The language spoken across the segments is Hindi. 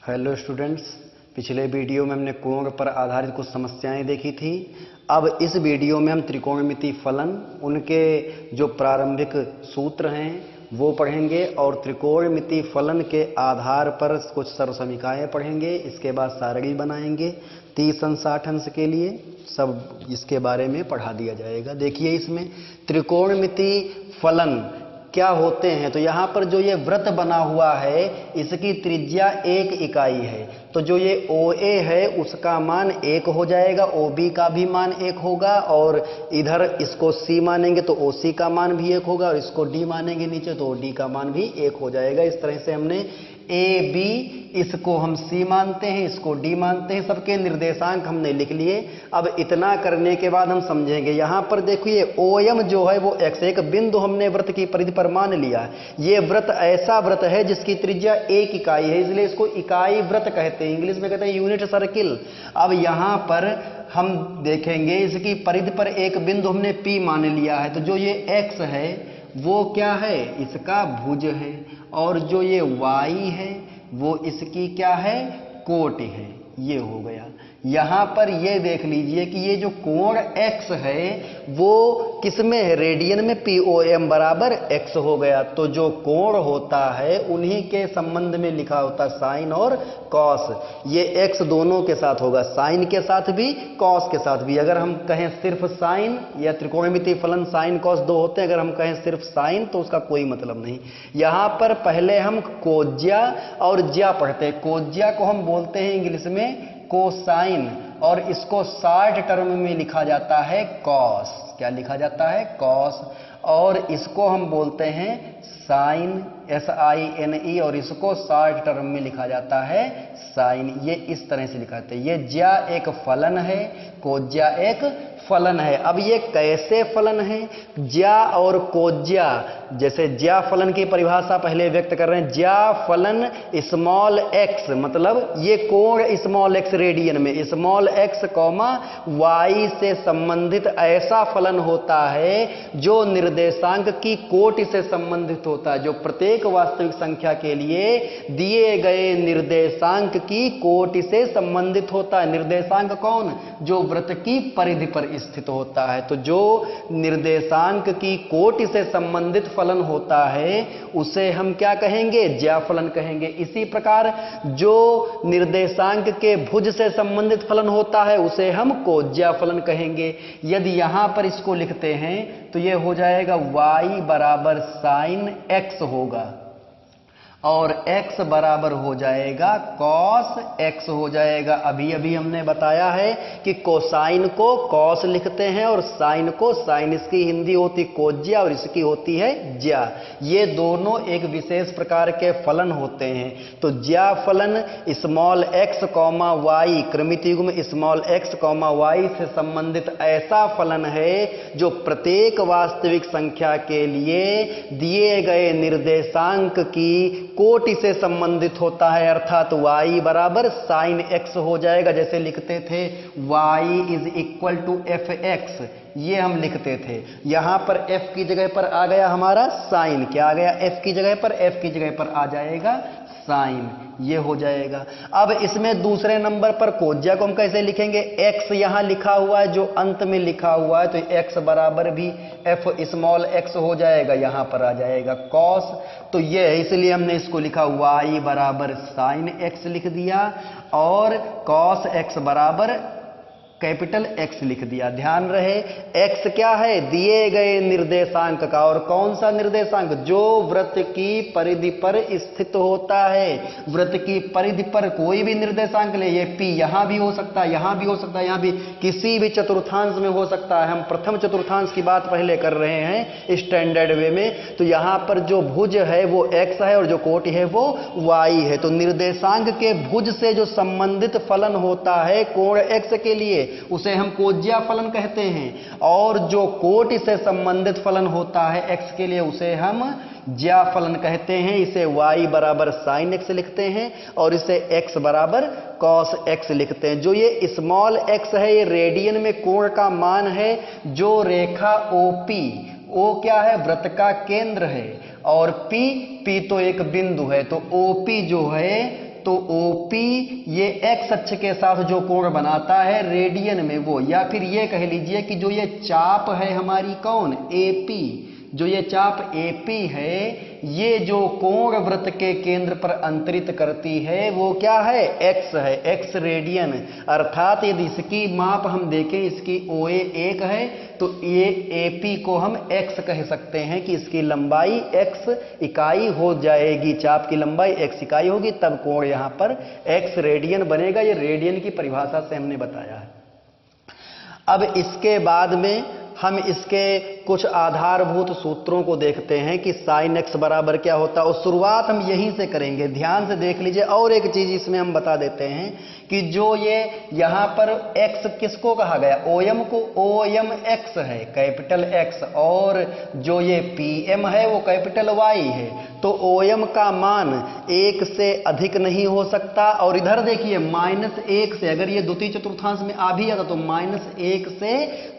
हेलो स्टूडेंट्स, पिछले वीडियो में हमने कोण पर आधारित कुछ समस्याएं देखी थी। अब इस वीडियो में हम त्रिकोणमिति फलन, उनके जो प्रारंभिक सूत्र हैं वो पढ़ेंगे और त्रिकोणमिति फलन के आधार पर कुछ सर्वसमीकाएं पढ़ेंगे। इसके बाद सारणी बनाएंगे 30 अंश 60 अंश के लिए, सब इसके बारे में पढ़ा दिया जाएगा। देखिए इसमें त्रिकोणमिति फलन क्या होते हैं। तो यहाँ पर जो ये वृत्त बना हुआ है इसकी त्रिज्या 1 इकाई है, तो जो ये OA है उसका मान 1 हो जाएगा, OB का भी मान 1 होगा, और इधर इसको C मानेंगे तो OC का मान भी 1 होगा, और इसको D मानेंगे नीचे तो OD का मान भी 1 हो जाएगा। इस तरह से हमने AB, इसको हम C मानते हैं, इसको D मानते हैं, सबके निर्देशांक हमने लिख लिए। अब इतना करने के बाद हम समझेंगे। यहाँ पर देखिए OM जो है वो x, एक बिंदु हमने वृत्त की परिधि पर मान लिया। ये वृत्त ऐसा वृत्त है जिसकी त्रिज्या 1 इकाई है, इसलिए इसको इकाई वृत्त कहते हैं, इंग्लिश में कहते हैं यूनिट सर्किल। अब यहाँ पर हम देखेंगे इसकी परिधि पर एक बिंदु हमने P मान लिया है, तो जो ये x है वो क्या है, इसका भुज है, और जो ये y है वो इसकी क्या है, कोटि है। ये हो गया। यहां पर ये देख लीजिए कि ये जो कोण x है वो किसमें है, रेडियन में, POM बराबर x हो गया। तो जो कोण होता है उन्हीं के संबंध में लिखा होता साइन और कॉस। ये x दोनों के साथ होगा, साइन के साथ भी कॉस के साथ भी। अगर हम कहें सिर्फ साइन, या त्रिकोणमिति फलन साइन कॉस दो होते हैं, अगर हम कहें सिर्फ साइन तो उसका कोई मतलब नहीं। यहां पर पहले हम कोज्या और ज्या पढ़ते हैं। कोज्या को हम बोलते हैं इंग्लिश में कोसाइन, और इसको 60 टर्म में लिखा जाता है कॉस। क्या लिखा जाता है, कॉस। और इसको हम बोलते हैं साइन, SINE, और इसको 60 टर्म में लिखा जाता है साइन। ये इस तरह से लिखा जाता है। ये ज्या एक फलन है, कोज्या एक फलन है। अब ये कैसे फलन है, ज्या और कोज्या। जैसे ज्या फलन की परिभाषा पहले व्यक्त कर रहे हैं। ज्या फलन स्मॉल x, मतलब ये कोण स्मॉल x रेडियन में, स्मॉल x कॉमा y से संबंधित ऐसा फलन होता है जो निर्देशांक की कोटि से संबंधित होता है, जो प्रत्येक वास्तविक संख्या के लिए दिए गए निर्देशांक की कोटि से संबंधित होता है। निर्देशांक कौन, जो वृत्त की परिधि पर स्थित होता है। तो जो निर्देशांक की कोटि से संबंधित फलन होता है उसे हम क्या कहेंगे, ज्या फलन कहेंगे। इसी प्रकार जो निर्देशांक के भुज से संबंधित फलन होता है उसे हम कोज्या फलन कहेंगे। यदि यहां पर इसको लिखते हैं तो यह हो जाएगा y बराबर साइन x होगा, और x बराबर हो जाएगा cos x हो जाएगा। अभी अभी हमने बताया है कि कोसाइन को cos लिखते हैं और साइन को साइन। इसकी हिंदी होती कोज्या और इसकी होती है ज्या। ये दोनों एक विशेष प्रकार के फलन होते हैं। तो ज्या फलन स्मॉल x कॉमा y, क्रमित युग्म स्मॉल x कॉमा y से संबंधित ऐसा फलन है जो प्रत्येक वास्तविक संख्या के लिए दिए गए निर्देशांक की कोटि से संबंधित होता है, अर्थात y बराबर साइन x हो जाएगा। जैसे लिखते थे y is equal to fx, ये हम लिखते थे। यहां पर f की जगह पर आ गया हमारा साइन। क्या आ गया, f की जगह पर, f की जगह पर आ जाएगा साइन। ये हो जाएगा। अब इसमें दूसरे नंबर पर कोज्या को हम कैसे लिखेंगे, x यहां लिखा हुआ है, जो अंत में लिखा हुआ है, तो x बराबर भी f स्मॉल x हो जाएगा, यहां पर आ जाएगा cos। तो ये है, इसलिए हमने इसको लिखा y बराबर साइन x लिख दिया, और cos x बराबर कैपिटल X लिख दिया। ध्यान रहे X क्या है, दिए गए निर्देशांक का। और कौन सा निर्देशांक, जो वृत्त की परिधि पर स्थित होता है। वृत्त की परिधि पर कोई भी निर्देशांक ले, ये P यहां भी हो सकता है, यहां भी हो सकता है, यहां भी, किसी भी चतुर्थांश में हो सकता है। हम प्रथम चतुर्थांश की बात पहले कर रहे हैं स्टैंडर्ड वे में। तो यहां पर जो भुज है वो X है और जो कोटि है वो Y है। तो निर्देशांक के भुज से जो संबंधित फलन होता है कोण X के लिए, उसे हम कोज्या फलन कहते हैं। और जो कोटि से संबंधित फलन होता है x के लिए उसे हम ज्या फलन कहते हैं। इसे y बराबर साइन x लिखते हैं और इसे x बराबर cos x लिखते हैं। जो ये स्मॉल x है ये रेडियन में कोण का मान है। जो रेखा OP, O क्या है, वृत्त का केंद्र है, और P तो एक बिंदु है। तो OP जो है तो OP ये x अक्ष के साथ जो कोण बनाता है रेडियन में वो, या फिर ये कह लीजिए कि जो ये चाप है हमारी कौन AP, जो ये चाप AP है ये जो कोण वृत्त के केंद्र पर अंतरित करती है वो क्या है, x है, x रेडियन। अर्थात यदि इसकी माप हम देखें, इसकी OA 1 है तो ये AP को हम x कह सकते हैं कि इसकी लंबाई x इकाई हो जाएगी, चाप की लंबाई x इकाई होगी, तब कोण यहां पर x रेडियन बनेगा। ये रेडियन की परिभाषा से हमने बताया है। अब इसके बाद में हम इसके कुछ आधारभूत सूत्रों को देखते हैं कि sin x बराबर क्या होता है, और शुरुआत हम यहीं से करेंगे। ध्यान से देख लीजिए। और एक चीज इसमें हम बता देते हैं कि जो ये यहां पर x किसको कहा गया, OM को, OM x है, कैपिटल X, और जो ये PM है वो कैपिटल Y है। तो OM का मान 1 से अधिक नहीं हो सकता, और इधर देखिए -1 से, अगर ये द्वितीय चतुर्थांश में आ भी जाता तो -1 से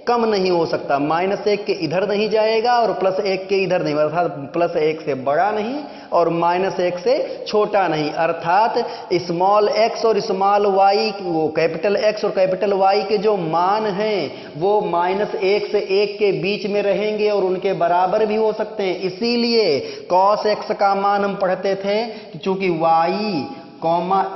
कम नहीं हो सकता। -1 के इधर नहीं जाएगा और +1 के इधर नहीं, अर्थात +1 से बड़ा नहीं और -1 से छोटा नहीं। अर्थात स्मॉल x और स्मॉल y, वो कैपिटल X और कैपिटल Y के जो मान हैं वो -1 से 1 के बीच में रहेंगे और उनके बराबर भी हो सकते हैं। इसीलिए cos x का मान हम पढ़ते थे कि चूंकि y,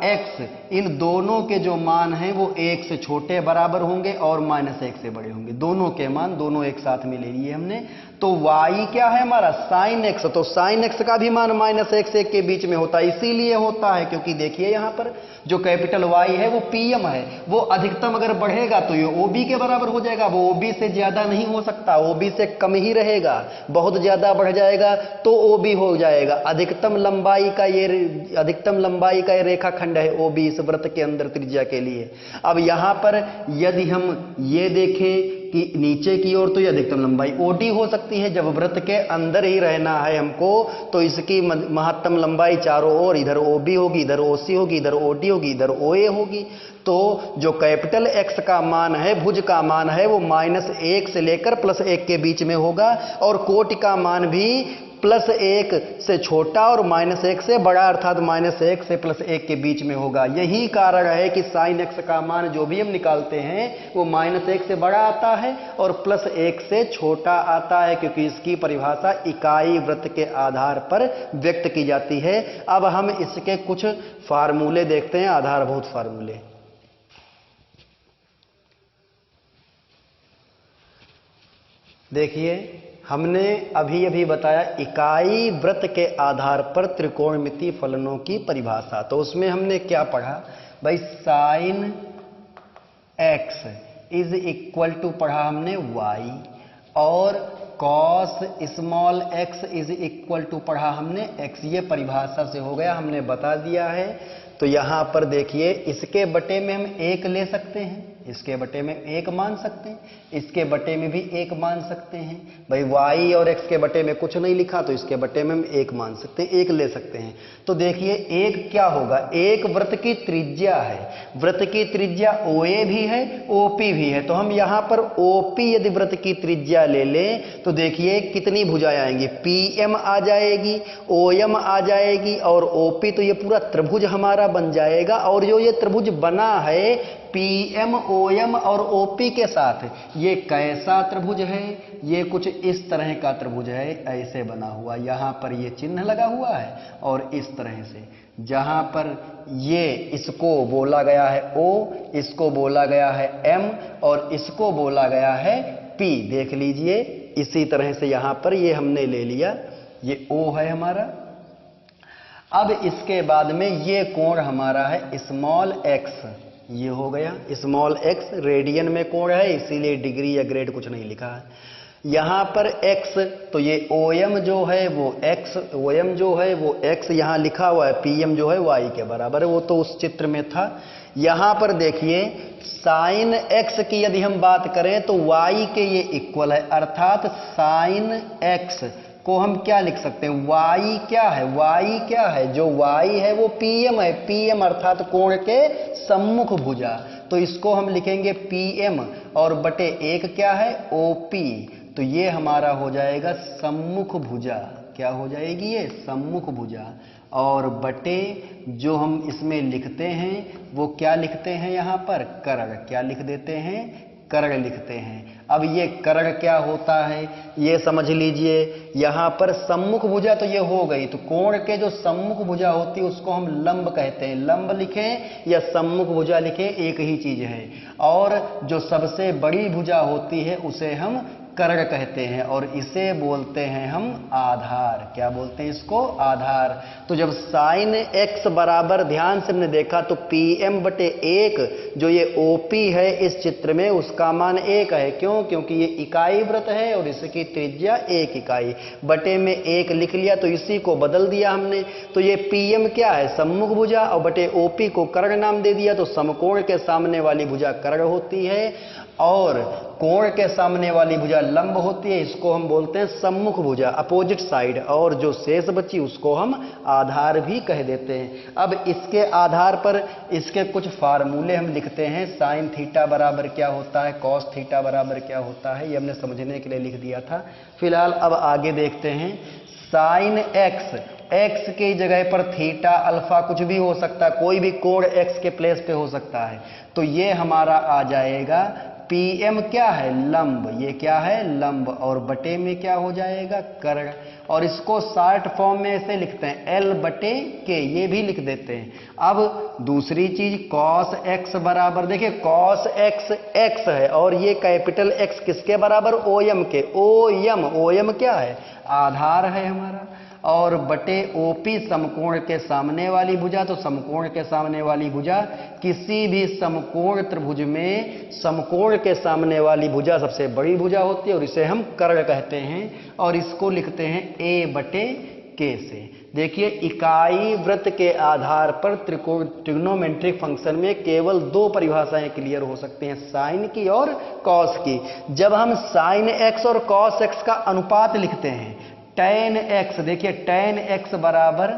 x इन दोनों के जो मान हैं वो 1 से छोटे बराबर होंगे और -1 से बड़े होंगे। दोनों के मान दोनों एक साथ में ले लिए हमने। तो y क्या है हमारा, sin x, तो sin x का भी मान -1 से 1 के बीच में होता है। इसीलिए होता है क्योंकि देखिए यहां पर जो कैपिटल Y है वो PM है, वो अधिकतम अगर बढ़ेगा तो ये OB के बराबर हो जाएगा। वो OB से ज्यादा नहीं हो सकता, OB से कम ही रहेगा। बहुत ज्यादा बढ़ जाएगा तो OB हो जाएगा। अधिकतम लंबाई का ये रेखाखंड है OB इस वृत्त के अंदर त्रिज्या के लिए। अब यहां पर यदि हम ये देखें कि नीचे की ओर तो ये अधिकतम लंबाई OD हो सकती है। जब वृत्त के अंदर ही रहना है हमको तो इसकी महत्तम लंबाई चारों ओर, इधर OB होगी, इधर OC होगी, इधर OD होगी, इधर OA होगी। तो जो कैपिटल X का मान है, भुज का मान है, वो -1 से लेकर +1 के बीच में होगा, और कोटि का मान भी +1 से छोटा और -1 से बड़ा, अर्थात -1 से +1 के बीच में होगा। यही कारण है कि sin x का मान जो भी हम निकालते हैं वो -1 से बड़ा आता है और +1 से छोटा आता है, क्योंकि इसकी परिभाषा इकाई वृत्त के आधार पर व्यक्त की जाती है। अब हम इसके कुछ फार्मूले देखते हैं, आधारभूत फार्मूले। देखिए, हमने अभी बताया इकाई वृत्त के आधार पर त्रिकोणमितीय फलनों की परिभाषा। तो उसमें हमने क्या पढ़ा भाई, sin x is equal to पढ़ा हमने y, और cos small x is equal to पढ़ा हमने x। ये परिभाषा से हो गया, हमने बता दिया है। तो यहां पर देखिए, इसके बटे में हम 1 ले सकते हैं, इसके बटे में 1 मान सकते हैं, इसके बटे में भी 1 मान सकते हैं। भाई y और x के बटे में कुछ नहीं लिखा तो इसके बटे में हम 1 मान सकते हैं, 1 ले सकते हैं। तो देखिए 1 क्या होगा, एक वृत्त की त्रिज्या है, वृत्त की त्रिज्या OA भी है OP भी है। तो हम यहां पर OP यदि वृत्त की त्रिज्या ले लें तो देखिए कितनी भुजाएं आएंगी, PM आ जाएगी, OM आ जाएगी और OP। तो ये पूरा त्रिभुज हमारा बन जाएगा। और जो ये त्रिभुज बना है PM, OM और OP के साथ, ये कैसा त्रिभुज है, ये कुछ इस तरह का त्रिभुज है, ऐसे बना हुआ। यहां पर ये चिन्ह लगा हुआ है और इस तरह से, जहां पर ये इसको बोला गया है O, इसको बोला गया है M और इसको बोला गया है P। देख लीजिए, इसी तरह से यहां पर ये हमने ले लिया, ये O है हमारा। अब इसके बाद में ये कोण हमारा है स्मॉल x, ये हो गया स्मॉल x, रेडियन में कोण है इसीलिए डिग्री या ग्रेड कुछ नहीं लिखा है। यहां पर x, तो ये OM जो है वो x, OM जो है वो x यहां लिखा हुआ है, PM जो है y के बराबर है, वो तो उस चित्र में था। यहां पर देखिए sin x की यदि हम बात करें तो y के ये इक्वल है, अर्थात sin x को हम क्या लिख सकते हैं, y क्या है, y क्या है, जो y है वो PM है, PM अर्थात कोण के सम्मुख भुजा। तो इसको हम लिखेंगे PM और बटे 1 क्या है OP। तो ये हमारा हो जाएगा सम्मुख भुजा, क्या हो जाएगी ये? सम्मुख भुजा। और बटे जो हम इसमें लिखते हैं वो क्या लिखते हैं यहाँ पर? कर्ण। क्या लिख देते हैं? कर्ण लिखते हैं। अब ये कर्ण क्या होता है ये समझ लीजिए। यहाँ पर सम्मुख भुजा तो ये हो गई, तो कोण के जो सम्मुख भुजा होती है उसको हम लंब कहते हैं। लंब लिखें या सम्मुख भुजा लिखें एक ही चीज है। और जो सबसे बड़ी भुजा होती है उसे हम कर्ण कहते हैं और इसे बोलते हैं हम आधार। क्या बोलते हैं इसको? आधार। तो जब साइन x बराबर, ध्यान से हमने देखा तो Pm/1 जो ये OP है इस चित्र में उसका मान 1 है। क्यों? क्योंकि ये इकाई वृत्त है और इसकी त्रिज्या 1 इकाई। बटे में 1 लिख लिया तो इसी को बदल दिया हमने। तो ये Pm क्या है? सम्मुख भुजा और बटे OP को कर्ण नाम दे दिया। तो समकोण के सामने वाली भुजा कर्ण होती है और कोण के सामने वाली भुजा लंब होती है। इसको हम बोलते हैं सम्मुख भुजा, अपोजिट साइड। और जो शेष बची उसको हम आधार भी कह देते हैं। अब इसके आधार पर इसके कुछ फार्मूले हम लिखते हैं। साइन थीटा बराबर क्या होता है, कॉस थीटा बराबर क्या होता है, ये हमने समझने के लिए लिख दिया था। फिलहाल अब आगे देखते हैं। साइन एक्स की जगह पर थीटा अल्फा कुछ भी हो सकता है, कोई भी कोण एक्स के प्लेस पे हो सकता है। तो ये हमारा आ जाएगा Pm क्या है? लंब। ये क्या है? लंब। और बटे में क्या हो जाएगा? कर्ण। और इसको शॉर्ट फॉर्म में ऐसे लिखते हैं L/K, ये भी लिख देते हैं। अब दूसरी चीज cos x बराबर, देखिए cos x x है और ये कैपिटल X किसके बराबर? OM के। OM क्या है? आधार है हमारा। और बटे OP समकोण के सामने वाली भुजा। तो समकोण के सामने वाली भुजा, किसी भी समकोण त्रिभुज में समकोण के सामने वाली भुजा सबसे बड़ी भुजा होती है और इसे हम कर्ण कहते हैं। और इसको लिखते हैं A/K से। देखिए इकाई वृत्त के आधार पर ट्रिग्नोमेट्रिक फंक्शन में केवल 2 परिभाषाएं क्लियर हो सकती हैं, साइन की और कॉस की। जब हम साइन x और कॉस x का अनुपात लिखते हैं, tan x, देखिए tan x बराबर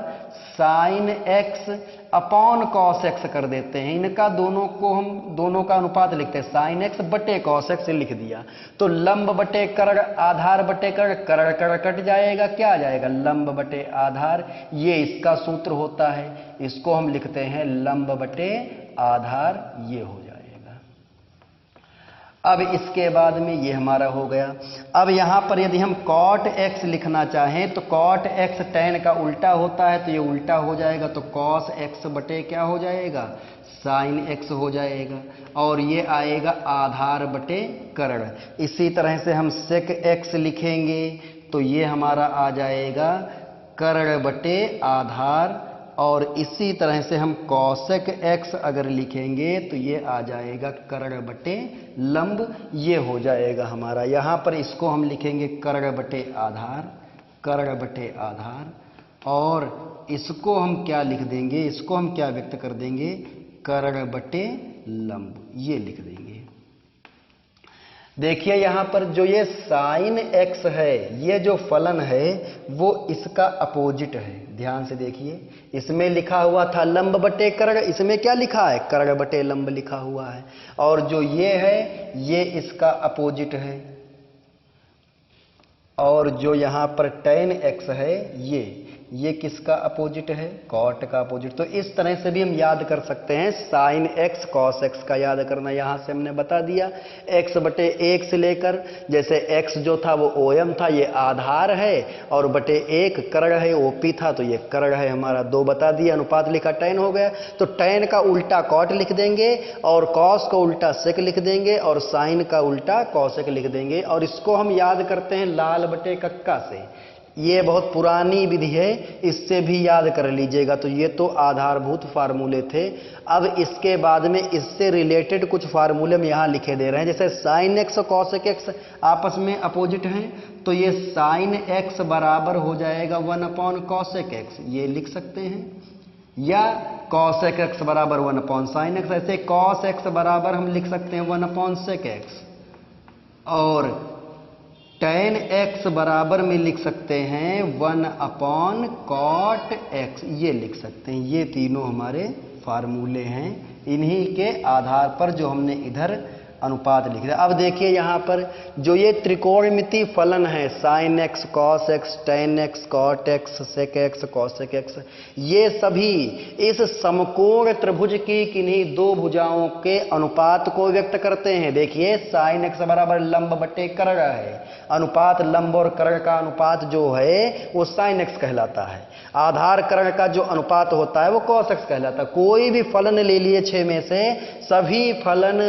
sine x upon cos x कर देते हैं। इनका दोनों को हम दोनों का अनुपात लिखते हैं, साइन x बटे कॉस x लिख दिया। तो लंब बटे कर्ण, आधार बटे कर्ण, कर्ण कर्ण कट जाएगा, क्या आ जाएगा? लंब बटे आधार। ये इसका सूत्र होता है, इसको हम लिखते हैं लंब बटे आधार, ये हो जाएगा। अब इसके बाद में ये हमारा हो गया। अब यहां पर यदि हम cot x लिखना चाहें तो cot x tan का उल्टा होता है, तो ये उल्टा हो जाएगा। तो cos x बटे क्या हो जाएगा? sin x हो जाएगा। और ये आएगा आधार बटे कर्ण। इसी तरह से हम sec x लिखेंगे तो ये हमारा आ जाएगा कर्ण बटे आधार। और इसी तरह से हम cosec x अगर लिखेंगे तो ये आ जाएगा कर्ण बटे लंब, ये हो जाएगा हमारा। यहाँ पर इसको हम लिखेंगे कर्ण बटे आधार, कर्ण बटे आधार। और इसको हम क्या लिख देंगे? इसको हम क्या व्यक्त कर देंगे? कर्ण बटे लंब, ये लिख देंगे। देखिए यहां पर जो ये साइन x है, ये जो फलन है वो इसका अपोजिट है। ध्यान से देखिए, इसमें लिखा हुआ था लंब बटे कर्ण, इसमें क्या लिखा है? कर्ण बटे लंब लिखा हुआ है। और जो ये है ये इसका अपोजिट है। और जो यहां पर tan x है ये किसका अपोजिट है? कॉट का अपोजिट। तो इस तरह से भी हम याद कर सकते हैं। साइन x कॉस x का याद करना यहां से हमने बता दिया। x बटे 1 से लेकर, जैसे x जो था वो OM था, ये आधार है। और बटे 1 कर्ण है, OP था, तो ये कर्ण है हमारा। 2 बता दिया, अनुपात लिखा, tan हो गया। तो tan का उल्टा कॉट लिख देंगे और कॉस का उल्टा सेक लिख देंगे और साइन का उल्टा कॉसेक लिख देंगे। और इसको हम याद करते हैं लाल बटे कक्का से। ये बहुत पुरानी विधि है, इससे भी याद कर लीजिएगा। तो ये तो आधारभूत फार्मूले थे। अब इसके बाद में इससे रिलेटेड कुछ फार्मूले हम यहाँ लिखे दे रहे हैं। जैसे साइन एक्स और कॉसेक एक्स आपस में अपोजिट हैं, तो ये साइन एक्स बराबर हो जाएगा 1/cosec x, ये लिख सकते हैं। या cosec x बराबर 1/sin x, ऐसे cos x बराबर हम लिख सकते हैं 1/sec x। और tan x बराबर में लिख सकते हैं 1/cot x, ये लिख सकते हैं। ये तीनों हमारे फार्मूले हैं। इन्हीं के आधार पर जो हमने इधर अनुपात लिख दिया। अब देखिए यहाँ पर जो ये त्रिकोणमिति फलन है sin x cos x tan x cot x sec x cosec x, ये सभी इस समकोण त्रिभुज की किन्हीं दो भुजाओं के अनुपात को व्यक्त करते हैं। देखिए sin x बराबर लंब बटे कर्ण है, अनुपात लंब और कर्ण का अनुपात जो है वो sin x कहलाता है, आधार कर्ण का जो अनुपात होता है वो cos x कहलाता है। कोई भी फलन ले लिए 6 में से, सभी फलन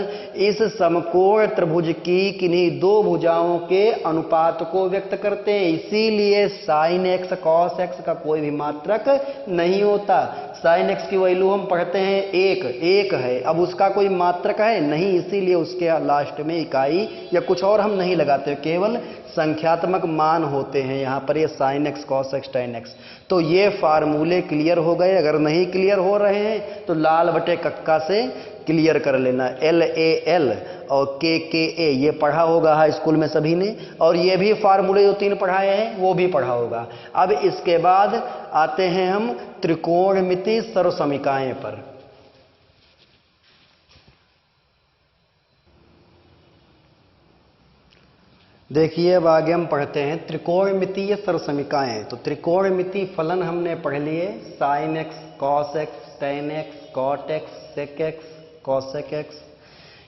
इस समकोण त्रिभुज की किन्हीं दो भुजाओं के अनुपात को व्यक्त करते हैं, इसीलिए sin x cos x का कोई भी मात्रक नहीं होता। sin x की वैल्यू हम पढ़ते हैं एक है, अब उसका कोई मात्रक है नहीं, इसीलिए उसके लास्ट में इकाई या कुछ और हम नहीं लगाते, केवल संख्यात्मक मान होते हैं यहाँ पर ये sin x cos x tan x। तो ये फार्मूले क्लियर हो गए। अगर नहीं क्लियर हो रहे हैं तो लाल बटे कक्का से क्लियर कर लेना। LAL और KKA ये पढ़ा होगा हाई स्कूल में सभी ने, और ये भी फार्मूले जो 3 पढ़ाए हैं वो भी पढ़ा होगा। अब इसके बाद आते हैं हम त्रिकोणमिति सर्वसमीकाएं पर। देखिए अब आगे हम पढ़ते हैं त्रिकोणमितीय सर्वसमीकाएं। तो त्रिकोणमिति फलन हमने पढ़ लिए sin x cos x tan x cot x sec x cosec x,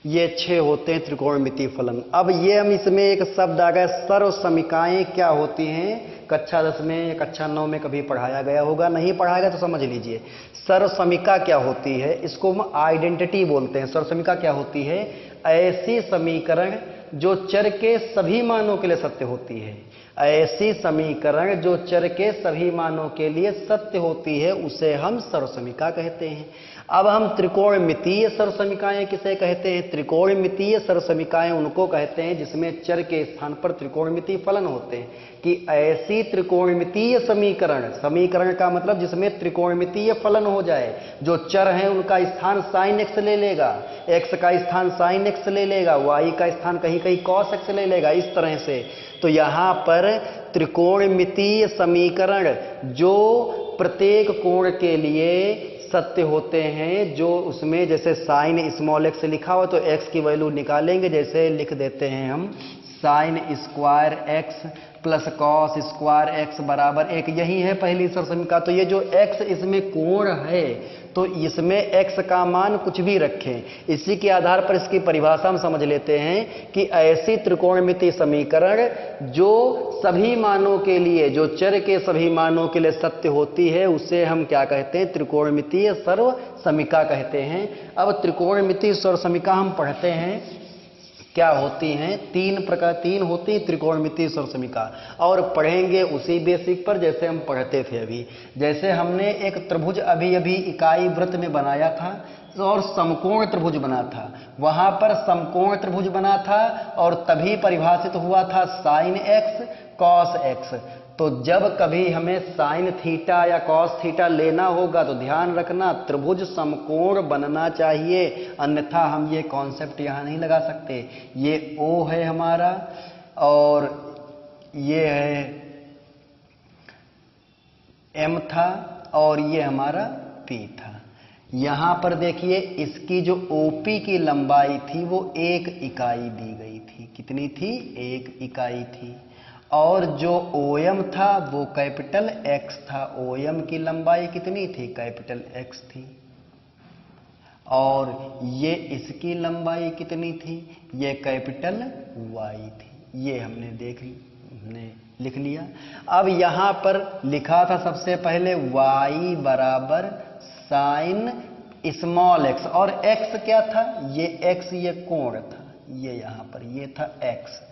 ये 6 होते हैं त्रिकोणमितीय फलन। अब ये हम इसमें एक शब्द आ गया सर्वसमीकाएं क्या होती हैं, कक्षा 10 में या कक्षा 9 में कभी पढ़ाया गया होगा, नहीं पढ़ाया गया तो समझ लीजिए। सर्वसमीका क्या होती है, इसको हम आइडेंटिटी बोलते हैं। सर्वसमीका क्या होती है, ऐसी समीकरण जो चर के सभी मानों के लिए सत्य होती है, ऐसी समीकरण जो चर के सभी मानों के लिए सत्य होती है उसे हम सर्वसमीका कहते हैं। अब हम त्रिकोणमितीय सर्वसमीकाएं किसे कहते हैं, त्रिकोणमितीय सर्वसमीकाएं उनको कहते हैं जिसमें चर के स्थान पर त्रिकोणमितीय फलन होते हैं। कि ऐसी त्रिकोणमितीय समीकरण का मतलब जिसमें त्रिकोणमितीय फलन हो जाए, जो चर हैं उनका स्थान sin x ले लेगा, x का स्थान sin x ले लेगा, y का स्थान कहीं कहीं cos x ले लेगा, इस तरह से। तो यहाँ पर त्रिकोणमितीय समीकरण जो प्रत्येक कोण के लिए सत्य होते हैं, जो उसमें जैसे sin स्मॉल x लिखा हो तो x की वैल्यू निकालेंगे, जैसे लिख देते हैं हम sin square x plus cos square x बराबर 1, यही है पहली सर्वसमीका। तो ये जो x इसमें कोण है तो इसमें x का मान कुछ भी रखें, इसी के आधार पर इसकी परिभाषा हम समझ लेते हैं कि ऐसी त्रिकोणमितीय समीकरण जो सभी मानों के लिए, जो चर के सभी मानों के लिए सत्य होती है उसे हम क्या कहते हैं, त्रिकोणमितीय सर्वसमीका कहते हैं। अब त्रिकोणमितीय सर्वसमीका हम पढ़ते हैं क्या होती हैं, 3 होती त्रिकोणमितीय सर्वसमीका, और पढ़ेंगे उसी बेसिक पर जैसे हम पढ़ते थे अभी। जैसे हमने एक त्रिभुज अभी इकाई वृत्त में बनाया था और समकोण त्रिभुज बना था, वहां पर समकोण त्रिभुज बना था और तभी परिभाषित हुआ था sin x cos x। तो जब कभी हमें साइन थीटा या कॉस थीटा लेना होगा तो ध्यान रखना त्रिभुज समकोण बनना चाहिए, अन्यथा हम ये कॉन्सेप्ट यहाँ नहीं लगा सकते। ये O है हमारा और ये है M था और ये हमारा P था। यहाँ पर देखिए इसकी जो OP की लंबाई थी वो 1 इकाई दी गई थी। कितनी थी? 1 इकाई थी। और जो OM था वो कैपिटल X था। OM की लंबाई कितनी थी? कैपिटल X थी। और ये इसकी लंबाई कितनी थी? ये कैपिटल Y थी। ये हमने लिख लिया। अब यहाँ पर लिखा था सबसे पहले y बराबर साइन स्मॉल x, और x क्या था? ये x ये कोण था, ये यहाँ पर ये था x।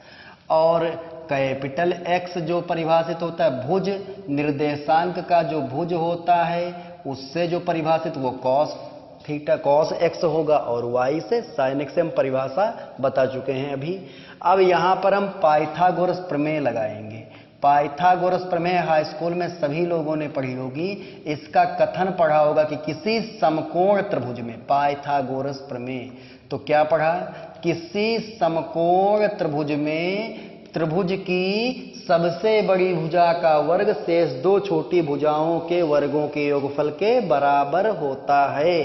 और कैपिटल X जो परिभाषित होता है भुज, निर्देशांक का जो भुज होता है उससे जो परिभाषित वो cos थीटा cos x होगा, और y से sin x से हम परिभाषा बता चुके हैं अभी। अब यहाँ पर हम पाइथागोरस प्रमेय लगाएंगे। पाइथागोरस प्रमेय हाई स्कूल में सभी लोगों ने पढ़ी होगी। इसका कथन पढ़ा होगा कि किसी समकोण त्रिभुज में, पाइथागोरस प्रमेय तो क्या पढ़ा? किसी समकोण त्रिभुज में त्रिभुज की सबसे बड़ी भुजा का वर्ग शेष 2 छोटी भुजाओं के वर्गों के योगफल के बराबर होता है।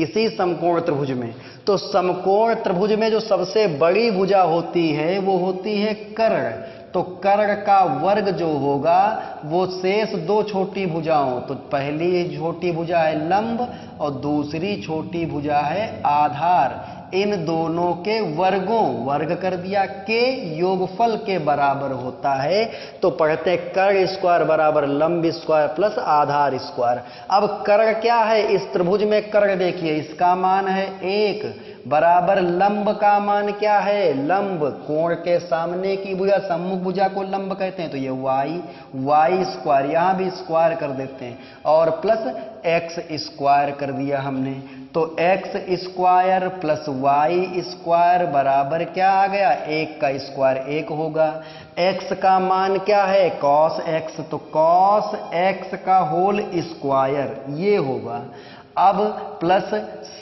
किसी समकोण त्रिभुज में, तो समकोण त्रिभुज में जो सबसे बड़ी भुजा होती है वो होती है कर्ण। तो कर्ण का वर्ग जो होगा वो शेष दो छोटी भुजाओं, तो पहली छोटी भुजा है लंब और दूसरी छोटी भुजा है आधार, इन दोनों के वर्गों, वर्ग कर दिया, के योगफल के बराबर होता है। तो पढ़ते हैं कर्ण स्क्वायर बराबर लंब स्क्वायर प्लस आधार स्क्वायर। अब कर्ण क्या है इस त्रिभुज में? कर्ण देखिए इसका मान है 1 बराबर लंब का मान क्या है? लंब कोण के सामने की भुजा, सम्मुख भुजा को लंब कहते हैं, तो ये वाई स्क्वायर, यहां भी स्क्वायर कर देते हैं, और प्लस एक्स स्क्वायर कर दिया हमने। तो x square plus y square बराबर क्या आ गया? 1 का स्क्वायर 1 होगा। एक्स का मान क्या है? कॉस एक्स, तो कॉस एक्स का होल स्क्वायर ये होगा। अब प्लस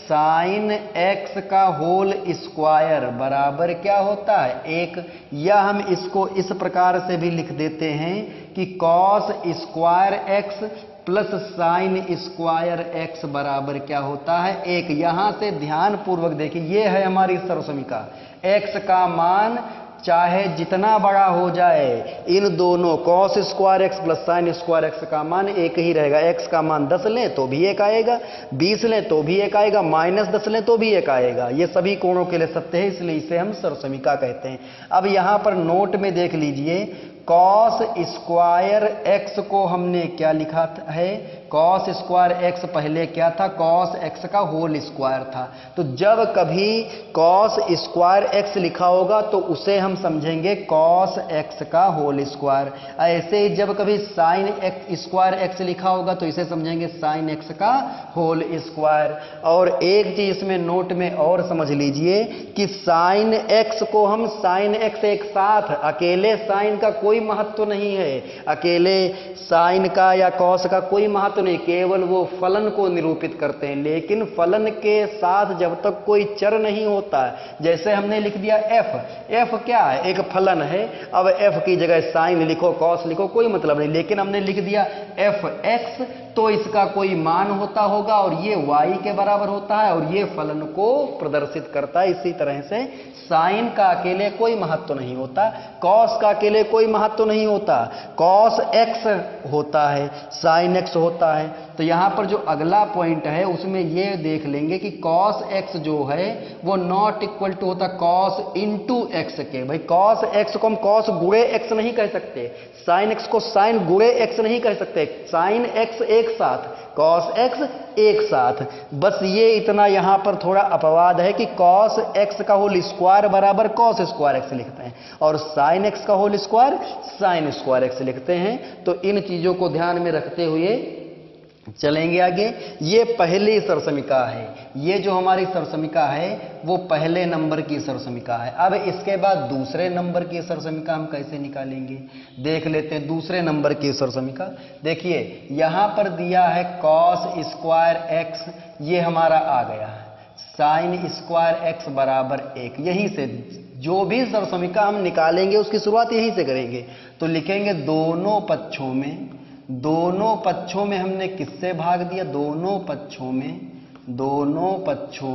साइन एक्स का होल स्क्वायर बराबर क्या होता है? 1। या हम इसको इस प्रकार से भी लिख देते हैं कि cos square x plus sign square x बराबर क्या होता है? 1। यहां से ध्यान पूर्वक देखिए, ये है हमारी सर्वसमीका। एक्स का मान चाहे जितना बड़ा हो जाए, इन दोनों cos square x plus sign square x का मान एक ही रहेगा। एक्स का मान 10 लें तो भी 1 आएगा, 20 लें तो भी 1 आएगा, -10 लें तो भी 1 आएगा। ये सभी कोणों के लिए सत्य है, इसलिए इसे हम सर्वसमीका कहते हैं। अब यहां पर नोट में देख लीजिए, कॉस स्क्वायर एक्स को हमने क्या लिखा है? कॉस स्क्वायर एक्स पहले क्या था? कॉस एक्स का होल स्क्वायर था। तो जब कभी कॉस स्क्वायर एक्स लिखा होगा तो उसे हम समझेंगे कॉस एक्स का होल स्क्वायर। ऐसे ही जब कभी साइन एक्स स्क्वायर एक्स लिखा होगा तो इसे समझेंगे साइन एक्स का होल स्क्वायर। और एक चीज इसमें नोट में और समझ लीजिए कि साइन एक्स को हम साइन एक्स एक साथ, अकेले साइन का कोई महत्व नहीं है, अकेले साइन का या कॉस का कोई महत्व नहीं, केवल वो फलन को निरूपित करते हैं। लेकिन फलन के साथ जब तक कोई चर नहीं होता, जैसे हमने लिख दिया एफ क्या है? एक फलन है। अब एफ की जगह साइन लिखो, कॉस लिखो, कोई मतलब नहीं, लेकिन हमने लिख दिया एफ एक्स, तो इसका कोई मान होता होगा और ये y के बराबर होता है और ये फलन को प्रदर्शित करता है। इसी तरह से साइन का अकेले कोई महत्व नहीं होता, कॉस का अकेले कोई महत्व नहीं होता, कॉस एक्स होता है, साइन एक्स होता है। तो यहां पर जो अगला पॉइंट है उसमें ये देख लेंगे कि कॉस एक्स जो है वो नॉट इक्वल टू होता कॉस इंटू एक्स के। भाई कॉस एक्स को हम कॉस गुणे एक्स नहीं कह सकते, साइन एक्स को साइन गुणे एक्स नहीं कह सकते, साइन एक्स एक साथ, कॉस एक्स एक साथ। बस ये इतना यहां पर थोड़ा अपवाद है कि कॉस एक्स का होल स्क्वायर बराबर कॉस स्क्वायर एक्स लिखते हैं और साइन एक्स का whole square sine square x लिखते हैं। तो इन चीजों को ध्यान में रखते हुए चलेंगे आगे। ये पहली सर्वसमीका है, ये जो हमारी सर्वसमीका है वो पहले नंबर की सर्वसमीका है। अब इसके बाद दूसरे नंबर की सर्वसमीका हम कैसे निकालेंगे देख लेते हैं। दूसरे नंबर की सर्वसमीका देखिए, यहां पर दिया है कॉस स्क्वायर एक्स, ये हमारा आ गया है, साइन स्क्वायर एक्स बराबर 1। यहीं से जो भी सर्वसमीका हम निकालेंगे उसकी शुरुआत यहीं से करेंगे। तो लिखेंगे दोनों पक्षों में हमने किससे भाग दिया? दोनों पक्षों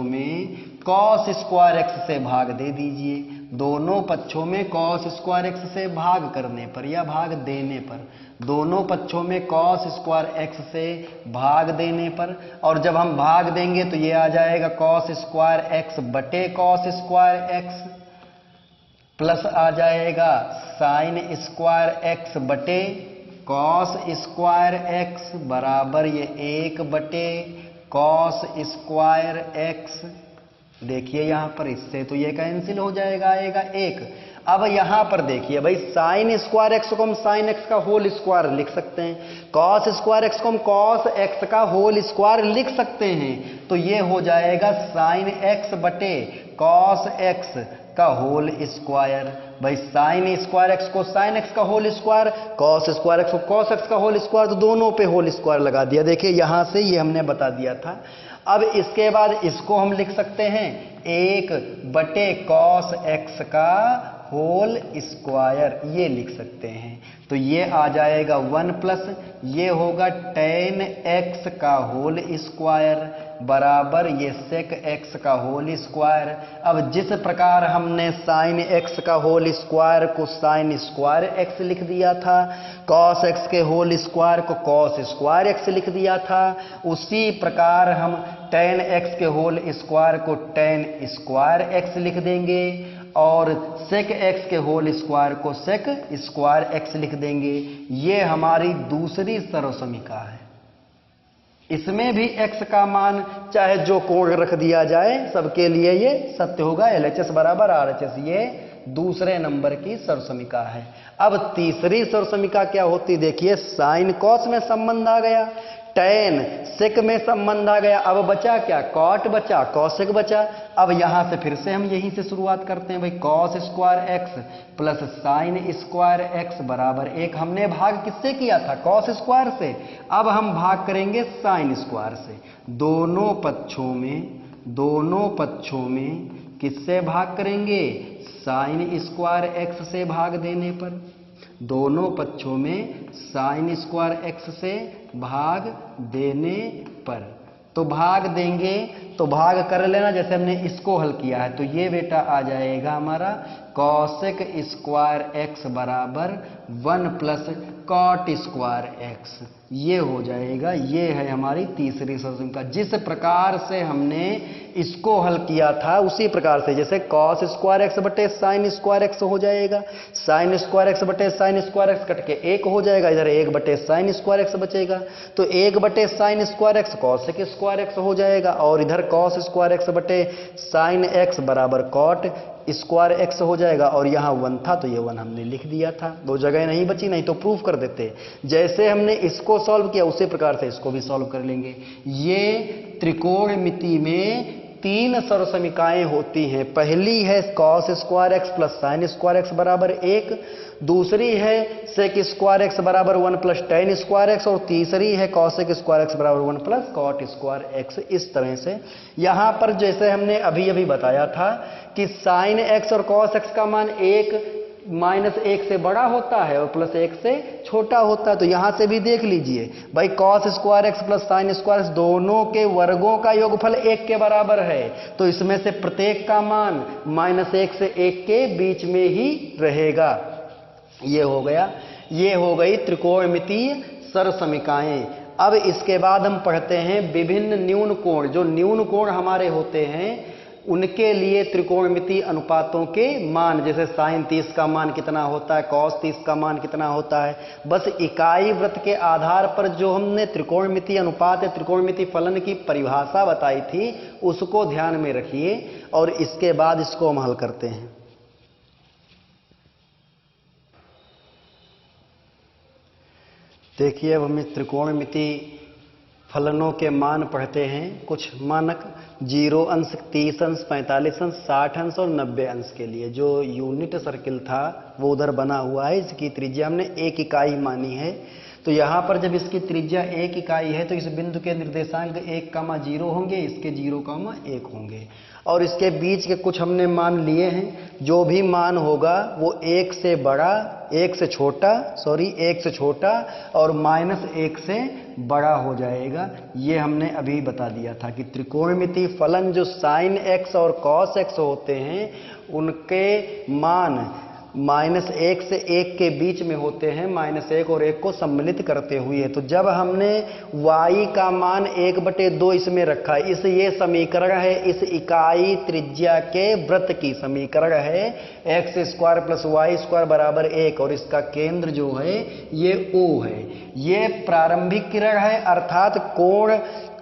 में कॉस स्क्वायर एक्स से भाग दे दीजिए। दोनों पक्षों में कॉस स्क्वायर एक्स से भाग करने पर या भाग देने पर, दोनों पक्षों में कॉस स्क्वायर एक्स से भाग देने पर, और जब हम भाग देंगे तो ये आ जाएगा कॉस स्क्वायर एक्स बटे कॉस स्क्वायर एक्स प्लस आ जाएगा साइन स्क्वायर एक्स बटे कॉस स्क्वायर एक्स बराबर ये 1 बटे कॉस स्क्वायर एक्स। देखिए यहां पर इससे तो ये कैंसिल हो जाएगा, आएगा 1। अब यहां पर देखिए भाई, साइन स्क्वायर एक्स को हम साइन एक्स का होल स्क्वायर लिख सकते हैं, कॉस स्क्वायर एक्स को हम कॉस एक्स का होल स्क्वायर लिख सकते हैं। तो ये हो जाएगा साइन एक्स बटे कॉस एक्स का होल स्क्वायर। भाई साइन स्क्वायर एक्स को साइन एक्स का whole square, cos square x को कॉस एक्स का होल स्क्वायर, तो दोनों पे होल स्क्वायर लगा दिया। देखिए यहां से ये हमने बता दिया था। अब इसके बाद इसको हम लिख सकते हैं 1 बटे कॉस एक्स का होल स्क्वायर ये लिख सकते हैं। तो ये आ जाएगा 1 प्लस ये होगा tan x का होल स्क्वायर बराबर ये sec x का होल स्क्वायर। अब जिस प्रकार हमने sin x का होल स्क्वायर को sin स्क्वायर x लिख दिया था, cos x के होल स्क्वायर को cos स्क्वायर x लिख दिया था, उसी प्रकार हम tan x के होल स्क्वायर को tan स्क्वायर x लिख देंगे और sec x के होल स्क्वायर को sec स्क्वायर x लिख देंगे। ये हमारी दूसरी सर्वसमीका है। इसमें भी x का मान चाहे जो कोण रख दिया जाए सबके लिए ये सत्य होगा, LHS बराबर RHS। ये दूसरे नंबर की सर्वसमीका है। अब तीसरी सर्वसमीका क्या होती, देखिए साइन कॉस में संबंध आ गया, टैन सेक में संबंध आ गया, अब बचा क्या, कॉट बचा, कॉसेक बचा। अब यहां से फिर से हम यहीं से शुरुआत करते हैं भाई, cos square x plus sign square x बराबर 1। हमने भाग किससे किया था, कॉस स्क्वायर से। अब हम भाग करेंगे साइन स्क्वायर से। दोनों पक्षों में किससे भाग करेंगे, साइन स्क्वायर एक्स से भाग देने पर। दोनों पक्षों में साइन स्क्वायर एक्स से भाग देने पर तो भाग देंगे, तो भाग कर लेना जैसे हमने इसको हल किया है। तो ये बेटा आ जाएगा हमारा कॉसेक स्क्वायर एक्स बराबर 1 प्लस कॉट स्क्वायर एक्स, ये हो जाएगा। ये है हमारी तीसरी सर्वसमीका। जिस प्रकार से हमने इसको हल किया था उसी प्रकार से, जैसे कॉस स्क्वायर एक्स बटे साइन स्क्वायर एक्स हो जाएगा, साइन स्क्वायर एक्स बटे साइन स्क्वायर एक्स कट के 1 हो जाएगा, इधर 1 बटे साइन स्क्वायर एक्स बचेगा, तो 1 बटे sign square x cosec square x हो जाएगा, और इधर कॉस स्क्वायर एक्स बटे साइन एक्स बराबर कॉट स्क्वायर एक्स हो जाएगा। और यहाँ 1 था तो ये 1 हमने लिख दिया था, 2 जगह नहीं बची, नहीं तो प्रूफ कर देते। जैसे हमने इसको सॉल्व किया उसी प्रकार से इसको भी सॉल्व कर लेंगे। ये त्रिकोणमिति में 3 सर्वसमीकाएं होती हैं। पहली है cos square x plus sign square x बराबर 1, दूसरी है सेक स्क्वायर एक्स बराबर 1 प्लस टैन स्क्वायर एक्स, और तीसरी है कॉसेक स्क्वायर एक्स बराबर 1 प्लस कॉट स्क्वायर एक्स। इस तरह से यहां पर जैसे हमने अभी बताया था कि साइन एक्स और कॉस एक्स का मान 1 माइनस 1 से बड़ा होता है और प्लस 1 से छोटा होता है। तो यहां से भी देख लीजिए भाई, cos square x plus sign square x दोनों के वर्गों का योगफल 1 के बराबर है, तो इसमें से प्रत्येक का मान -1 से 1 के बीच में ही रहेगा। ये हो गया, ये हो गई त्रिकोणमितीय सर्वसमीकाएं। अब इसके बाद हम पढ़ते हैं विभिन्न न्यून कोण। जो न्यून कोण हमारे होते हैं उनके लिए त्रिकोणमितीय अनुपातों के मान, जैसे साइन 30 का मान कितना होता है, कॉस 30 का मान कितना होता है। बस इकाई वृत्त के आधार पर जो हमने त्रिकोणमितीय अनुपात या त्रिकोणमितीय फलन की परिभाषा बताई थी उसको ध्यान में रखिए, और इसके बाद इसको हम हल करते हैं। देखिए, अब हमें त्रिकोणमितीय फलनों के मान पढ़ते हैं। कुछ मानक 0 अंश, 30 अंश, 45 अंश, 60 अंश और 90 अंश के लिए। जो यूनिट सर्किल था वो उधर बना हुआ है, इसकी त्रिज्या हमने 1 इकाई मानी है। तो यहाँ पर जब इसकी त्रिज्या 1 इकाई है तो इस बिंदु के निर्देशांक 1,0 होंगे, इसके 0,1 होंगे, और इसके बीच के कुछ हमने मान लिए हैं। जो भी मान होगा वो 1 से बड़ा, 1 से छोटा और -1 से बड़ा हो जाएगा। ये हमने अभी बता दिया था कि त्रिकोणमितीय फलन जो साइन एक्स और कॉस एक्स होते हैं उनके मान -1 से 1 के बीच में होते हैं, -1 और 1 को सम्मिलित करते हुए। तो जब हमने y का मान 1/2 इसमें रखा, ये समीकरण है इस इकाई त्रिज्या के वृत्त की समीकरण है, x² + y² बराबर 1, और इसका केंद्र जो है ये O है। ये प्रारंभिक किरण है, अर्थात कोण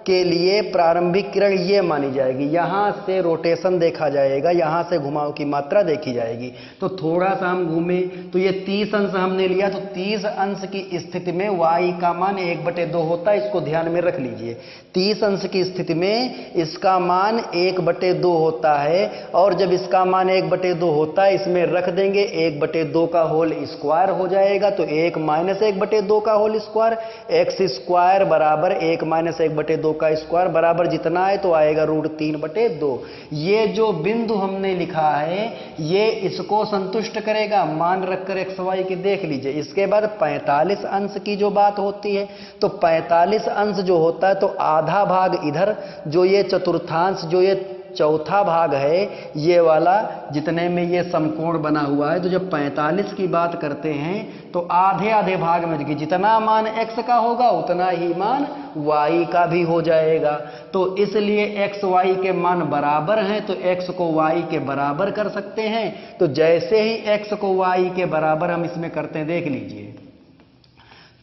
के लिए प्रारंभिक किरण ये मानी जाएगी। यहां से रोटेशन देखा जाएगा, यहां से घुमाव की मात्रा देखी जाएगी। तो थोड़ा सा हम घूमे तो ये 30 अंश हमने लिया, तो 30 अंश की स्थिति में y का मान 1/2 होता है, इसको ध्यान में रख लीजिए। 30 अंश की स्थिति में इसका मान 1/2 होता है, और जब इसका मान 1/2 होता है इसमें रख देंगे 1/2 का होल स्क्वायर हो जाएगा, तो 1 - 1/2 का होल स्क्वायर, x² बराबर 1 - 1/2 2 का स्क्वायर बराबर जितना है तो आएगा √3/2। ये जो बिंदु हमने लिखा है ये इसको संतुष्ट करेगा, मान रखकर एक्स वाई की देख लीजिए। इसके बाद 45 अंश की जो बात होती है तो 45 अंश जो होता है तो आधा भाग इधर, जो ये चतुर्थांश, जो ये चौथा भाग है ये वाला, जितने में ये समकोण बना हुआ है, तो जब 45 की बात करते हैं तो आधे आधे भाग में जितना मान x का होगा उतना ही मान y का भी हो जाएगा। तो इसलिए x y के मान बराबर हैं तो x को y के बराबर कर सकते हैं। तो जैसे ही x को y के बराबर हम इसमें करते हैं, देख लीजिए,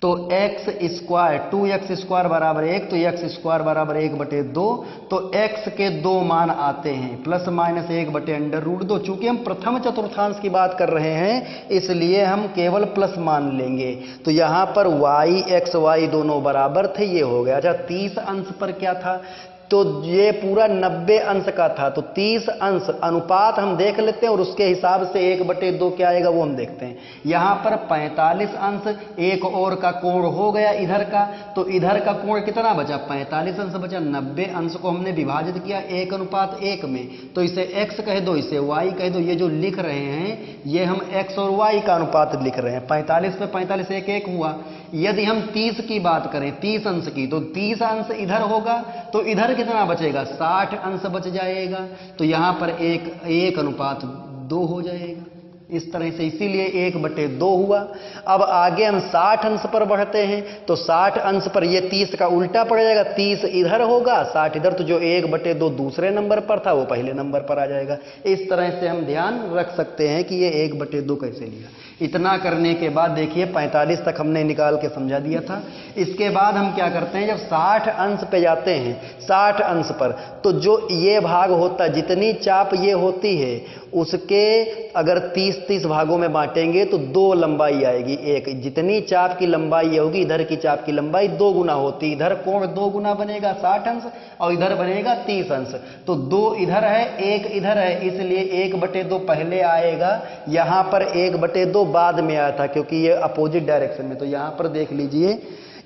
तो x² 2x² बराबर 1, तो x² बराबर 1/2। तो x के 2 मान आते हैं ±1/√2। चूंकि हम प्रथम चतुर्थांश की बात कर रहे हैं इसलिए हम केवल प्लस मान लेंगे। तो यहां पर y x y दोनों बराबर थे, ये हो गया। अच्छा 30 अंश पर क्या था, तो ये पूरा 90 अंश का था, तो 30 अंश अनुपात हम देख लेते हैं और उसके हिसाब से 1/2 क्या आएगा वो हम देखते हैं। यहां पर 45 अंश, एक और का कोण हो गया इधर का, तो इधर का कोण कितना बचा, 45 अंश बचा। 90 अंश को हमने विभाजित किया 1:1 में, तो इसे x कह दो, इसे y कह दो। ये जो लिख रहे हैं ये हम x और y का अनुपात लिख रहे हैं। 45 पे 45 1 हुआ। यदि हम 30 की बात करें, 30 अंश की, तो 30 अंश इधर होगा तो इधर कितना बचेगा, 60 अंश बच जाएगा। तो यहां पर 1:2 हो जाएगा इस तरह से, इसीलिए 1/2 हुआ। अब आगे हम 60 अंश पर बढ़ते हैं, तो 60 अंश पर ये 30 का उल्टा पड़ जाएगा, 30 इधर होगा 60 इधर, तो जो 1/2 दूसरे नंबर पर था वो पहले नंबर पर आ जाएगा। इस तरह से हम ध्यान रख सकते हैं कि ये 1/2 कैसे लिया। इतना करने के बाद देखिए 45 तक हमने निकाल के समझा दिया था। इसके बाद हम क्या करते हैं, जब 60 अंश पे जाते हैं, 60 अंश पर, तो जो ये भाग होता है, जितनी चाप ये होती है उसके अगर 30-30 भागों में बांटेंगे तो 2 लंबाई आएगी। एक जितनी चाप की लंबाई ये होगी, इधर की चाप की लंबाई 2 गुना होती, इधर कोण 2 गुना बनेगा 60 अंश और इधर बनेगा 30 अंश। तो 2 इधर है 1 इधर है, इसलिए 1/2 पहले आएगा। यहां पर 1/2 बाद में आया था क्योंकि ये अपोजिट डायरेक्शन में। तो यहां पर देख लीजिए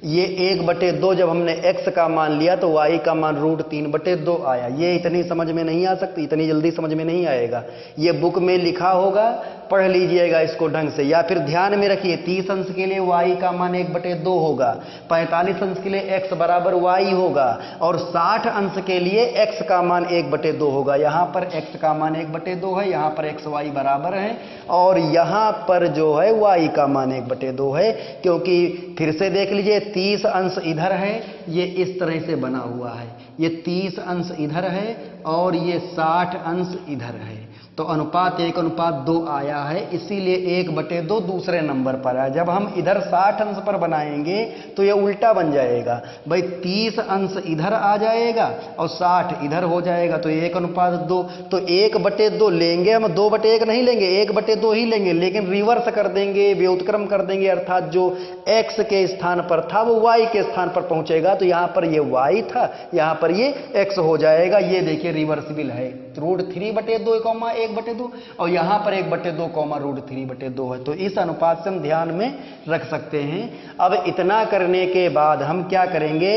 ये 1/2 जब हमने x का मान लिया तो y का मान √3/2 आया। ये इतनी समझ में नहीं आ सकती, इतनी जल्दी समझ में नहीं आएगा। ये बुक में लिखा होगा, पढ़ लीजिएगा इसको ढंग से, या फिर ध्यान में रखिए 30 अंश के लिए y का मान 1/2 होगा, 45 अंश के लिए x बराबर y होगा और 60 अंश के लिए x का मान 1/2 होगा। यहाँ पर x का मान 1/2 है, यहाँ पर x y बराबर है और यहाँ पर जो है y का मान 1/2 है। क्योंकि फिर से देख लीजिए 30 अंश इधर है, ये इस तरह से बना हुआ है, ये 30 अंश इधर है और ये 60 अंश इधर है। तो अनुपात 1:2 आया है, इसीलिए 1/2 दूसरे नंबर पर आया। जब हम इधर 60 अंश पर बनाएंगे तो ये उल्टा बन जाएगा भाई, 30 अंश इधर आ जाएगा और 60 इधर हो जाएगा, तो 1:2। तो 1/2 लेंगे हम, 2/1 नहीं लेंगे, 1/2 ही लेंगे, लेकिन रिवर्स कर देंगे, व्युत्क्रम कर देंगे, अर्थात जो x के स्थान पर था वो y के स्थान पर पहुंचेगा। तो यहां पर ये y था, यहां पर ये x हो जाएगा। ये देखिए रिवर्सिबल है, √3/2, 1/2 और यहां पर 1/2, √3/2 है। तो इस अनुपात से हम ध्यान में रख सकते हैं। अब इतना करने के बाद हम क्या करेंगे,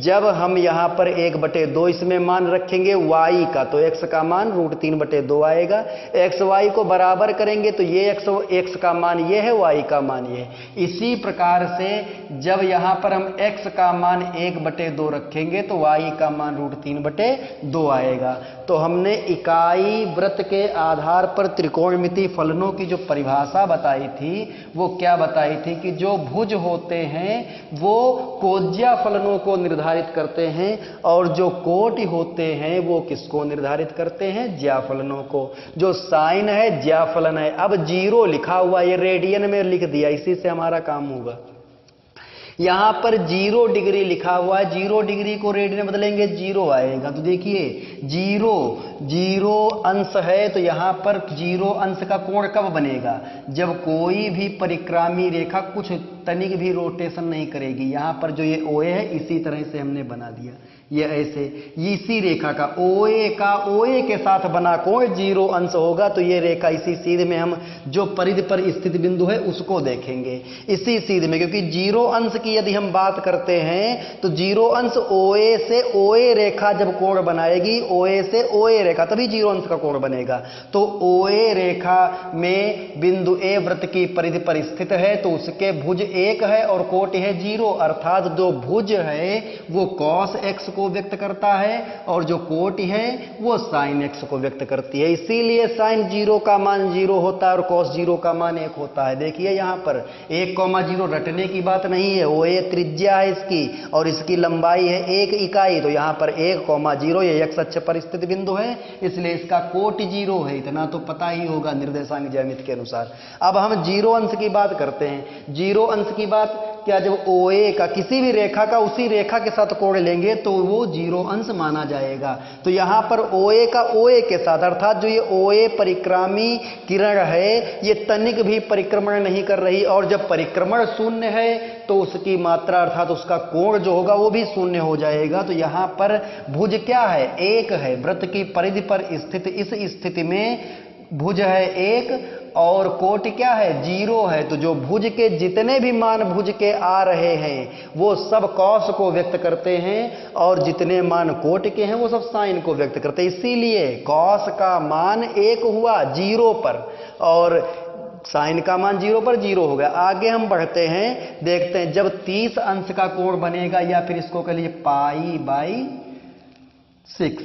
जब हम यहां पर 1/2 इसमें मान रखेंगे y का, तो x का मान √3/2 आएगा। x y को बराबर करेंगे तो ये x का मान ये है, y का मान ये है। इसी प्रकार से जब यहां पर हम x का मान 1/2 रखेंगे तो y का मान √3/2 आएगा। तो हमने इकाई वृत्त के आधार पर त्रिकोणमिति फलनों की जो परिभाषा बताई थी वो क्या बताई थी कि जो भुज होते हैं वो कोज्या फलनों को निर्धारित करते हैं और जो कोटि होते हैं वो किसको निर्धारित करते हैं, ज्या फलनों को। जो साइन है ज्या फलन है। अब 0 लिखा हुआ, ये रेडियन में लिख दिया, इसी से हमारा काम होगा। यहां पर 0 डिग्री लिखा हुआ है, 0 डिग्री को रेडियन में बदलेंगे 0 आएगा। तो देखिए 0 अंश है, तो यहां पर 0 अंश का कोण कब बनेगा, जब कोई भी परिक्रामी रेखा कुछ तनिक भी रोटेशन नहीं करेगी। यहां पर जो ये OA है इसी तरह से हमने बना दिया, ये ऐसे इसी रेखा का OA के साथ बना कोण 0 अंश होगा। तो ये रेखा इसी सीध में हम जो परिधि पर स्थित बिंदु है उसको देखेंगे इसी सीध में, क्योंकि 0 अंश की यदि हम बात करते हैं तो 0 अंश OA से OA रेखा जब कोण बनाएगी, OA से OA रेखा, तभी 0 अंश का कोण बनेगा। तो OA रेखा में बिंदु A वृत्त की परिधि पर स्थित है तो उसके भुज 1 है और कोटि है 0, अर्थात जो भुज है वो cos x को व्यक्त करता है और जो कोटि है वो sin x को व्यक्त करती है। इसीलिए sin 0 का मान 0 होता है और cos 0 का मान 1 होता है। देखिए यहां पर 1,0 रटने की बात नहीं है, OA त्रिज्या है इसकी और इसकी लंबाई है 1 इकाई। तो यहां पर 1,0 ये x अक्ष पर स्थित बिंदु है, इसलिए इसका कोटि 0 है, इतना तो पता ही होगा निर्देशांक ज्यामिति के अनुसार। अब हम 0 अंश की बात करते हैं। 0 अंश की बात क्या, जब OA का किसी भी रेखा का उसी रेखा के साथ कोण लेंगे तो वो 0 अंश माना जाएगा। तो यहां पर OA का OA के साथ, अर्थात जो ये OA परिक्रामी किरण है ये तनिक भी परिक्रमण नहीं कर रही, और जब परिक्रमण शून्य है तो उसकी मात्रा अर्थात उसका कोण जो होगा वो भी शून्य हो जाएगा। तो यहां पर भुज क्या है, 1 है। वृत्त की परिधि पर स्थित इस स्थिति में भुज है 1 और कोटि क्या है, 0 है। तो जो भुज के जितने भी मान भुज के आ रहे हैं वो सब cos को व्यक्त करते हैं और जितने मान कोटि के हैं वो सब sin को व्यक्त करते हैं। इसीलिए cos का मान 1 हुआ 0 पर और sin का मान 0 पर 0 हो गया। आगे हम बढ़ते हैं, देखते हैं जब 30 अंश का कोण बनेगा, या फिर इसको कह लीजिए π/6,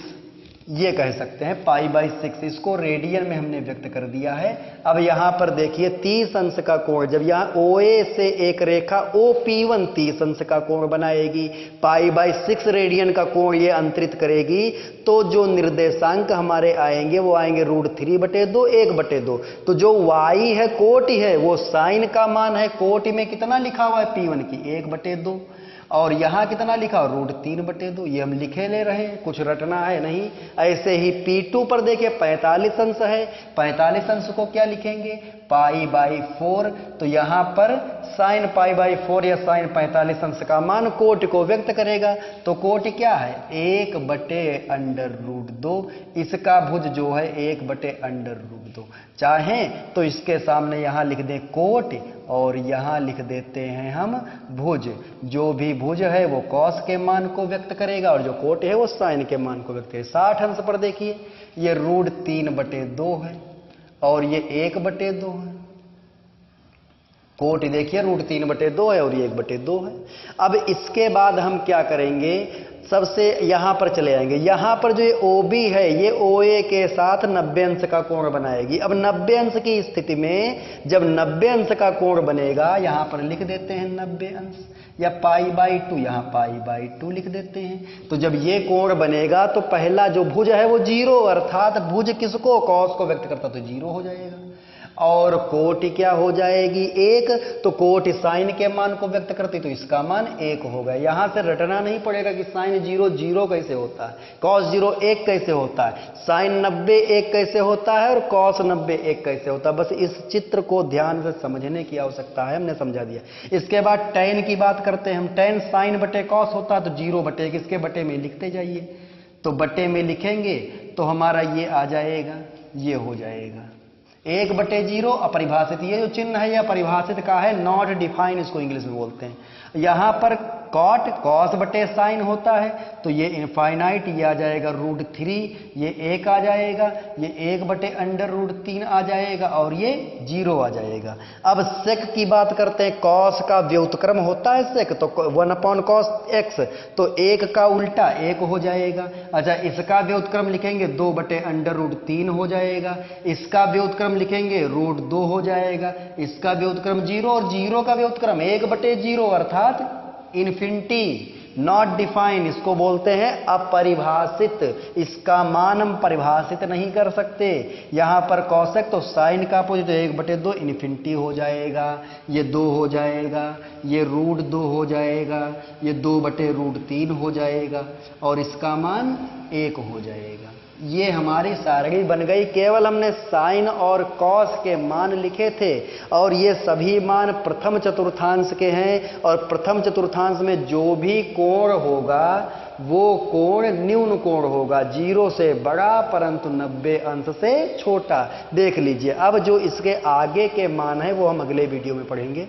ये कह सकते हैं π/6, इसको रेडियन में हमने व्यक्त कर दिया है। अब यहां पर देखिए 30 अंश का कोण, जब यहां OA से एक रेखा OP1 30 अंश का कोण बनाएगी, π/6 रेडियन का कोण ये अंतरित करेगी, तो जो निर्देशांक हमारे आएंगे वो आएंगे √3/2 1/2। तो जो y है कोटि है वो sin का मान है, कोटि में कितना लिखा हुआ है P1 की 1/2, और यहां कितना लिखा √3/2, ये हम लिखे ले रहे हैं, कुछ रटना है नहीं। ऐसे ही P2 पर देखिए 45 अंश है, 45 अंश को क्या लिखेंगे π/4। तो यहां पर sin π/4 या sin 45 अंश का मान कोटि को व्यक्त करेगा। तो कोटि क्या है 1/√2, इसका भुज जो है 1/√2। चाहें तो इसके सामने यहां लिख दें कोटि और यहां लिख देते हैं हम भुज। जो भी भुज है वो cos के मान को व्यक्त करेगा और जो कोटि है वो sin के मान को व्यक्त करेगा। 60 अंश पर देखिए ये √3/2 है और ये 1/2 है। कोटि देखिए √3/2 है और ये 1/2 है। अब इसके बाद हम क्या करेंगे, सबसे यहां पर चले आएंगे। यहां पर जो ये OB है ये OA के साथ 90 अंश का कोण बनाएगी। अब 90 अंश की स्थिति में जब 90 अंश का कोण बनेगा, यहां पर लिख देते हैं 90 अंश या π/2, यहां π/2 लिख देते हैं। तो जब ये कोण बनेगा तो पहला जो भुज है वो 0, अर्थात भुज किसको cos को व्यक्त करता, तो 0 हो जाएगा। और कोटि क्या हो जाएगी 1, तो कोटि sin के मान को व्यक्त करती, तो इसका मान 1 होगा। यहां से रटना नहीं पड़ेगा कि sin 0 0 कैसे होता है, cos 0 1 कैसे होता है, sin 90 1 कैसे होता है और cos 90 1 कैसे होता है। बस इस चित्र को ध्यान से समझने की आवश्यकता है, हमने समझा दिया। इसके बाद tan की बात करते हैं हम। tan sin/cos होता है तो 0/1, इसके बटे में लिखते जाइए। तो बटे में लिखेंगे तो हमारा ये आ जाएगा, ये हो जाएगा 1/0 अपरिभाषित। ये जो चिन्ह है यह परिभाषित का है, नॉट डिफाइन इसको इंग्लिश में बोलते हैं। यहां पर कॉट cos/sin होता है तो ये इनफाइनाइट, ये आ जाएगा √3, ये 1 आ जाएगा, ये 1/√3 आ जाएगा और ये 0 आ जाएगा। अब sec की बात करते हैं। cos का व्युत्क्रम होता है sec, तो 1/cos x, तो 1 का उल्टा 1 हो जाएगा। अच्छा, इसका व्युत्क्रम लिखेंगे 2/√3 हो जाएगा, इसका व्युत्क्रम लिखेंगे √2 हो जाएगा, इसका व्युत्क्रम 0 और 0 का व्युत्क्रम 1/0 अर्थात इन्फिनिटी। नॉट डिफाइन इसको बोलते हैं अपरिभाषित, इसका मान हम परिभाषित नहीं कर सकते। यहां पर cosec तो sin का अपोजिट 1/2 इन्फिनिटी हो जाएगा, ये 2 हो जाएगा, ये √2 हो जाएगा, ये 2/√3 हो जाएगा और इसका मान 1 हो जाएगा। ये हमारी सारणी बन गई। केवल हमने साइन और कॉस के मान लिखे थे और ये सभी मान प्रथम चतुर्थांश के हैं और प्रथम चतुर्थांश में जो भी कोण होगा वो कोण न्यून कोण होगा, 0 से बड़ा परंतु 90 अंश से छोटा। देख लीजिए, अब जो इसके आगे के मान है वो हम अगले वीडियो में पढ़ेंगे।